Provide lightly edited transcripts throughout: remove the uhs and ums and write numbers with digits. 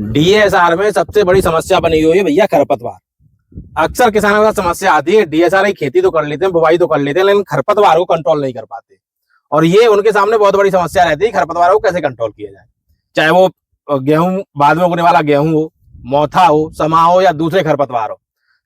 DSR में सबसे बड़ी समस्या बनी हुई है भैया खरपतवार। अक्सर किसानों का समस्या आती है, डीएसआर की खेती तो कर लेते हैं, बुवाई तो कर लेते हैं, लेकिन खरपतवार को कंट्रोल नहीं कर पाते। और ये उनके सामने बहुत बड़ी समस्या रहती है, खरपतवार को कैसे कंट्रोल किया जाए। चाहे वो गेहूं बाद में उगने वाला गेहूं हो, मोथा हो, समा हो या दूसरे खरपतवार हो,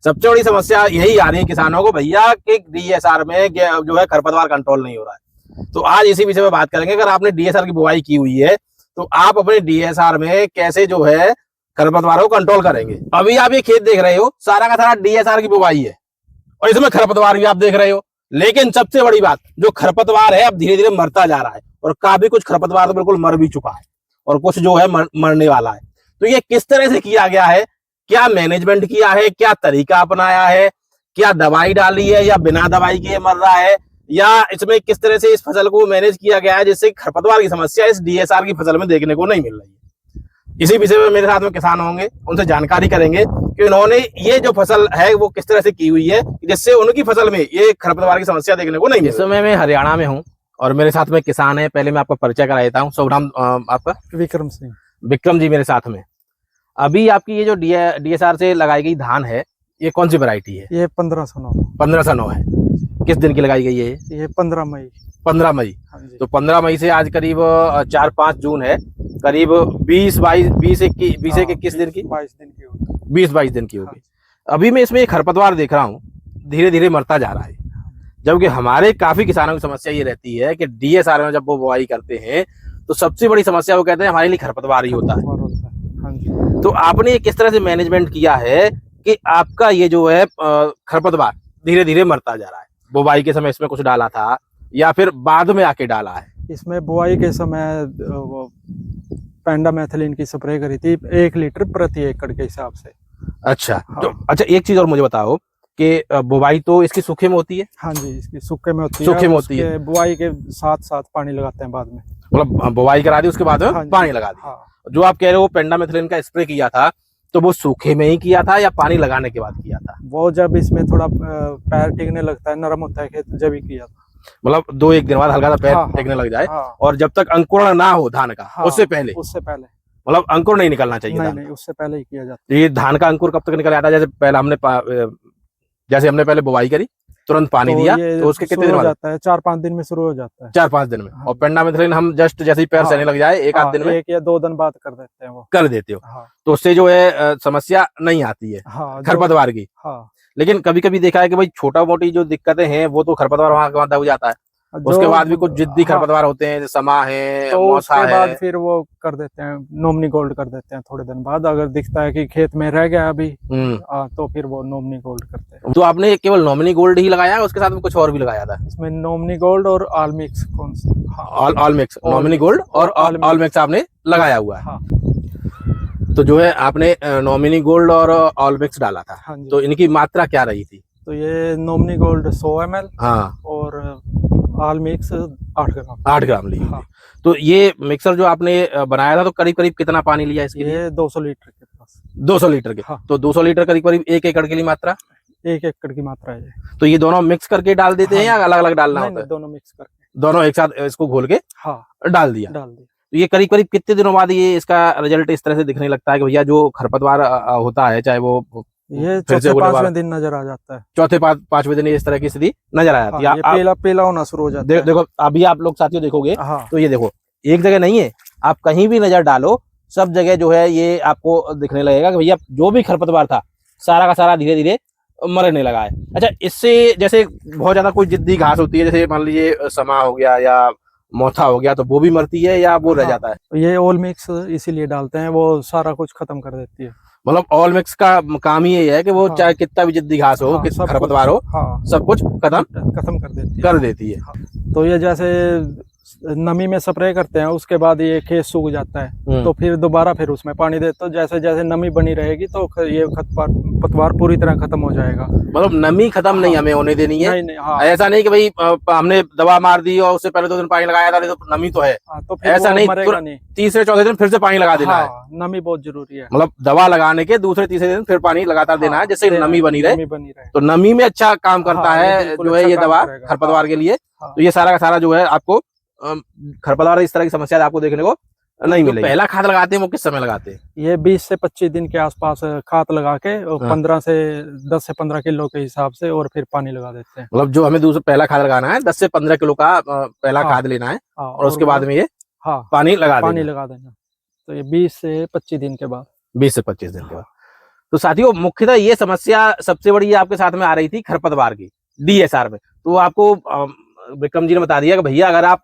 सबसे बड़ी समस्या यही आ रही है किसानों को भैया कि डीएसआर में जो है खरपतवार कंट्रोल नहीं हो रहा है। तो आज इसी विषय में बात करेंगे। अगर आपने डीएसआर की बुवाई की हुई है तो आप अपने डीएसआर में कैसे जो है खरपतवार को कंट्रोल करेंगे। अभी आप ये खेत देख रहे हो, सारा का सारा डीएसआर की बुवाई है और इसमें खरपतवार भी आप देख रहे हो। लेकिन सबसे बड़ी बात, जो खरपतवार है अब धीरे धीरे मरता जा रहा है और काफी कुछ खरपतवार तो बिल्कुल मर भी चुका है और कुछ जो है मरने वाला है। तो ये किस तरह से किया गया है, क्या मैनेजमेंट किया है, क्या तरीका अपनाया है, क्या दवाई डाली है या बिना दवाई के मर रहा है, या इसमें किस तरह से इस फसल को मैनेज किया गया है जिससे खरपतवार की समस्या इस डीएसआर की फसल में देखने को नहीं मिल रही है। इसी विषय में मेरे साथ में किसान होंगे, उनसे जानकारी करेंगे कि उन्होंने ये जो फसल है वो किस तरह से की हुई है जिससे उनकी फसल में ये खरपतवार की समस्या देखने को नहीं मिल रही। इस समय मैं हरियाणा में हूँ और मेरे साथ में किसान है। पहले मैं आपका परिचय करा देता हूँ। शुभ नाम आपका? विक्रम सिंह। विक्रम जी मेरे साथ में। अभी आपकी ये जो डीएसआर से लगाई गई धान है, ये कौन सी वैरायटी है? ये 1509। 1509 है। किस दिन की लगाई गई है ये 15 मई। 15 मई। तो 15 मई से आज करीब 4-5 जून है, करीब 20-22 21 दिन की, 22 दिन की होगी। 20-22 दिन की होगी। अभी मैं इसमें खरपतवार देख रहा हूँ धीरे धीरे मरता जा रहा है। जबकि हमारे काफी किसानों की समस्या ये रहती है कि डीएसआर में जब वो बुवाई करते हैं तो सबसे बड़ी समस्या वो कहते हैं हमारे लिए खरपतवार ही होता है। तो आपने किस तरह से मैनेजमेंट किया है कि आपका ये जो है खरपतवार धीरे धीरे मरता जा रहा है? बुवाई के समय इसमें कुछ डाला था या फिर बाद में आके डाला है? इसमें बुआई के समय वो पेंडामेथिलीन की स्प्रे करी थी 1 लीटर प्रति एकड़ के हिसाब से। अच्छा। हाँ। तो अच्छा एक चीज और मुझे बताओ कि बुवाई तो इसकी सूखे में होती है? हाँ जी, इसकी सूखे में होती है। सूखे में होती है। बुआई के साथ साथ पानी लगाते हैं बाद में, मतलब बुवाई करा दी उसके बाद में पानी लगा दी। हाँ। जो आप कह रहे हो पेंडामेथिलीन का स्प्रे किया था, तो वो सूखे में ही किया था या पानी लगाने के बाद किया था? वो जब इसमें थोड़ा पैर टिकने लगता है, नरम होता है खेत, जब ही किया था। मतलब 2-1 दिन बाद हल्का सा पैर टिकने लग जाए। और जब तक अंकुरण ना हो धान का, उससे पहले मतलब अंकुर नहीं निकलना चाहिए। नहीं, उससे पहले ही किया जाता है। ये धान का अंकुर कब तक निकल आता है? जैसे हमने पहले बुवाई करी, तुरंत पानी दिया तो उसके कितने दिन जाता है? 4-5 दिन में शुरू हो जाता है। 4-5 दिन में। और पेंडामेथिलीन हम जस्ट जैसे ही पैर सहने लग जाए 1-8 दिन में, 1 या 2 दिन बाद कर देते हैं वो। कर देते हो। तो उससे जो है समस्या नहीं आती है खरपतवार की। लेकिन कभी कभी देखा है कि भाई छोटा मोटी जो दिक्कतें हैं वो तो खरपतवार वहां दब जाता है, उसके बाद भी कुछ जिद्दी खरपतवार होते हैं, समा है, तो मौसा उसके है, बाद फिर वो कर देते हैं, नॉमिनी गोल्ड कर देते हैं थोड़े दिन बाद। अगर दिखता है कि खेत में रह गया अभी तो फिर वो नॉमिनी गोल्ड करते हैं। तो आपने केवल नॉमिनी गोल्ड ही लगाया, उसके साथ में कुछ और भी लगाया था? इसमें नॉमिनी गोल्ड और ऑल मिक्स। कौन सा? All mix. नॉमिनी गोल्ड और ऑल मिक्स आपने लगाया हुआ है। तो जो है आपने नॉमिनी गोल्ड और ऑल मिक्स डाला था, तो इनकी मात्रा क्या रही थी? तो ये नॉमिनी गोल्ड 100 ml। हाँ। और ऑल मिक्स 8 ग्राम। 8 ग्राम ली। हाँ। तो ये मिक्सर जो आपने बनाया था तो करीब करीब कितना पानी लिया इसके लिए? 200 लीटर के पास। 200 लीटर के। हाँ। तो 200 लीटर करीब करीब 1 एकड़ के लिए मात्रा? 1 एकड़ की मात्रा है। तो ये दोनों मिक्स करके डाल देते हैं या अलग अलग डालना होता है? दोनों मिक्स करके, दोनों एक साथ इसको घोल के डाल दिया। तो ये करीब करीब कितने दिनों बाद ये इसका रिजल्ट इस तरह से दिखने लगता है कि भैया जो खरपतवार होता है, चाहे वो ये 4-5वें दिन नजर आ जाता है। 4-5वें दिन इस तरह की स्थिति नजर आ जाती है। ये पीला होना शुरू हो जाता है। देखो अभी आप लोग साथियों देखोगे तो ये देखो एक जगह नहीं है, आप कहीं भी नजर डालो सब जगह जो है ये आपको दिखने लगेगा कि भैया जो भी खरपतवार था सारा का सारा धीरे धीरे मरने लगा है। अच्छा, इससे जैसे बहुत ज्यादा कोई जिद्दी घास होती है, जैसे मान लीजिए समा हो गया या मोथा हो गया, तो वो भी मरती है या वो रह जाता है? ये ऑल मिक्स इसीलिए डालते हैं, वो सारा कुछ खत्म कर देती है। मतलब ऑल मिक्स का काम ही यही है कि वो चाहे कितना भी जिद्दी घास हो, खरपतवार हो, सब कुछ खत्म कर देती है। तो ये जैसे नमी में स्प्रे करते हैं, उसके बाद ये खेत सूख जाता है, तो फिर दोबारा फिर उसमें पानी दे, तो जैसे जैसे नमी बनी रहेगी तो ये खरपतवार पूरी तरह खत्म हो जाएगा। मतलब नमी खत्म नहीं हमें होने देनी है। नहीं, ऐसा नहीं कि भाई हमने दवा मार दी और उससे पहले 2 दिन पानी लगाया था तो नमी तो है, तो ऐसा नहीं, तीसरे-चौथे दिन फिर से पानी लगा देना है। नमी बहुत जरूरी है। मतलब दवा लगाने के दूसरे-तीसरे दिन फिर पानी लगातार देना है, जिससे नमी बनी रहे। तो नमी में अच्छा काम करता है जो है ये दवा खरपतवार के लिए। तो ये सारा का सारा जो है आपको खरपतवार इस तरह की समस्या आपको देखने को नहीं मिलेगी। पहला खाद लगाते हैं वो किस समय लगाते हैं? ये 20 से 25 दिन के आसपास खाद लगा के और 10 से 15 किलो के हिसाब से और फिर पानी लगा देते हैं। मतलब जो हमें दूसरा पहला खाद लगाना है 10 से 15 किलो का पहला खाद लेना है और उसके बाद में ये पानी लगा देना। तो ये 20 से 25 दिन के बाद 20 से 25 दिन के बाद। तो साथियों मुख्यतः ये समस्या सबसे बड़ी आपके साथ में आ रही थी खरपतवार की DSR में। तो आपको विक्रम जी ने बता दिया कि भैया अगर आप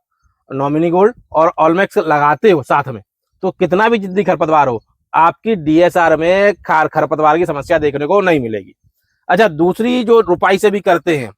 नॉमिनी गोल्ड और ऑलमैक्स लगाते हो साथ में तो कितना भी जिद्दी खरपतवार हो आपकी DSR में खरपतवार की समस्या देखने को नहीं मिलेगी। अच्छा, दूसरी जो रुपाई से भी करते हैं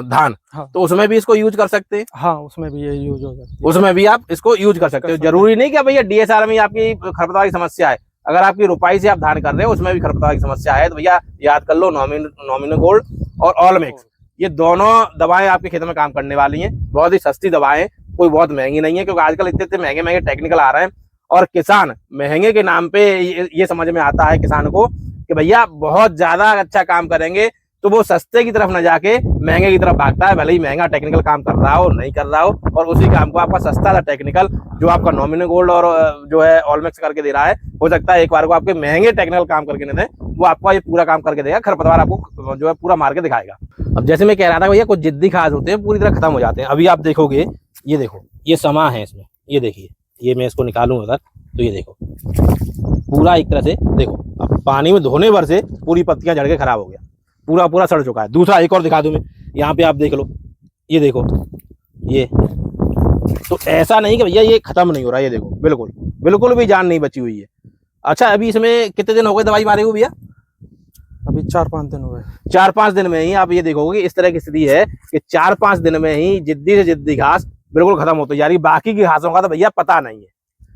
धान, तो उसमें भी इसको यूज कर सकते हैं। उसमें भी ये यूज हो जाती है, उसमें भी आप इसको यूज कर सकते हो। जरूरी नहीं कि भैया DSR में आपकी खरपतवार की समस्या है, अगर आपकी रुपाई से आप धान कर रहे हो उसमें भी खरपतवार की समस्या है तो भैया याद कर लो नॉमिनी गोल्ड और ऑलमैक्स, ये दोनों दवाएं आपके खेत में काम करने वाली हैं। बहुत ही सस्ती दवाएं, कोई बहुत महंगी नहीं है, क्योंकि आजकल इतने महंगे टेक्निकल आ रहे हैं और किसान महंगे के नाम पे ये समझ में आता है किसान को कि भैया बहुत ज्यादा अच्छा काम करेंगे तो वो सस्ते की तरफ न जाके महंगे की तरफ भागता है, भले ही महंगा टेक्निकल काम कर रहा हो नहीं कर रहा हो, और उसी काम को आपका सस्ता सा टेक्निकल जो आपका नॉमिनी गोल्ड और जो है ऑलमैक्स करके दे रहा है, हो सकता है एक बार को आपके महंगे टेक्निकल काम करके नहीं दे, वो आपका ये पूरा काम करके देगा, खरपतवार आपको जो है पूरा मार के दिखाएगा। अब जैसे मैं कह रहा था भैया कुछ जिद्दी खास होते हैं पूरी तरह खत्म हो जाते हैं। अभी आप देखोगे, ये देखो ये समा है इसमें, ये देखिए, ये मैं इसको निकालूं अगर तो ये देखो पूरा एक तरह से देखो, अब पानी में धोने भर से पूरी पत्तियां झड़ के खराब हो गया, पूरा सड़ चुका है। दूसरा एक और दिखा दूं मैं, यहाँ पे आप देख लो, ये देखो ये, तो ऐसा नहीं कि भैया ये खत्म नहीं हो रहा, ये देखो बिल्कुल भी जान नहीं बची हुई है। अच्छा, अभी इसमें कितने दिन हो गए दवाई मारे हुए भैया? अभी 4-5 दिन हो गए। 4-5 दिन में ही आप ये देखोगे इस तरह की स्थिति है कि 4-5 दिन में ही जिद्दी से जिद्दी घास बिल्कुल खत्म होती जा रही, बाकी की घासों का तो भैया पता नहीं है।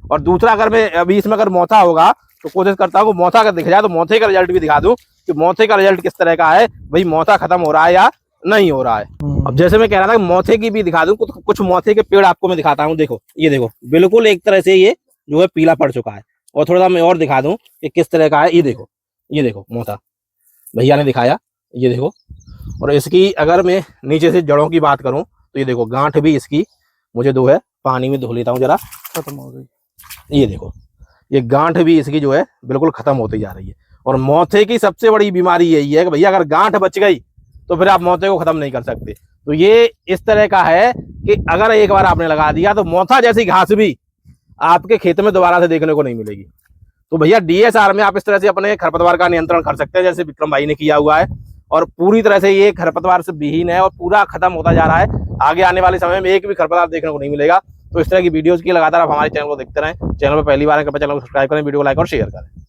और दूसरा, अगर मैं अभी इसमें अगर मोथा होगा तो कोशिश करता हूँ मोथा अगर दिख जाए तो मोथे का रिजल्ट भी दिखा दूं कि मोथे का रिजल्ट किस तरह का है, भाई मोथा खत्म हो रहा है या नहीं हो रहा है। अब जैसे मैं कह रहा था कि मोथे की भी दिखा दूं, कुछ मोथे के पेड़ आपको मैं दिखाता हूँ। देखो ये देखो बिल्कुल एक तरह से ये जो है पीला पड़ चुका है, और थोड़ा सा मैं और दिखा दूं कि किस तरह का है। ये देखो मोथा भैया ने दिखाया, ये देखो। और इसकी अगर मैं नीचे से जड़ों की बात करूं तो ये देखो गांठ भी इसकी मुझे दो है, पानी में धो लेता हूं जरा, खत्म हो गई। ये देखो ये गांठ भी इसकी जो है बिल्कुल खत्म होती जा रही है। और मोथे की सबसे बड़ी बीमारी यही है कि भैया अगर गांठ बच गई तो फिर आप मोथे को खत्म नहीं कर सकते। तो ये इस तरह का है कि अगर एक बार आपने लगा दिया तो मोथा जैसी घास भी आपके खेत में दोबारा से देखने को नहीं मिलेगी। तो भैया DSR में आप इस तरह से अपने खरपतवार का नियंत्रण कर सकते हैं, जैसे विक्रम भाई ने किया हुआ है, और पूरी तरह से ये खरपतवार से विहीन है और पूरा खत्म होता जा रहा है। आगे आने वाले समय में एक भी खरपतवार देखने को नहीं मिलेगा। तो इस तरह की वीडियोस की लगातार आप हमारे चैनल को देखते रहें। चैनल पर पहली बार है, कृपया चैनल को सब्सक्राइब करें, वीडियो को लाइक और शेयर करें।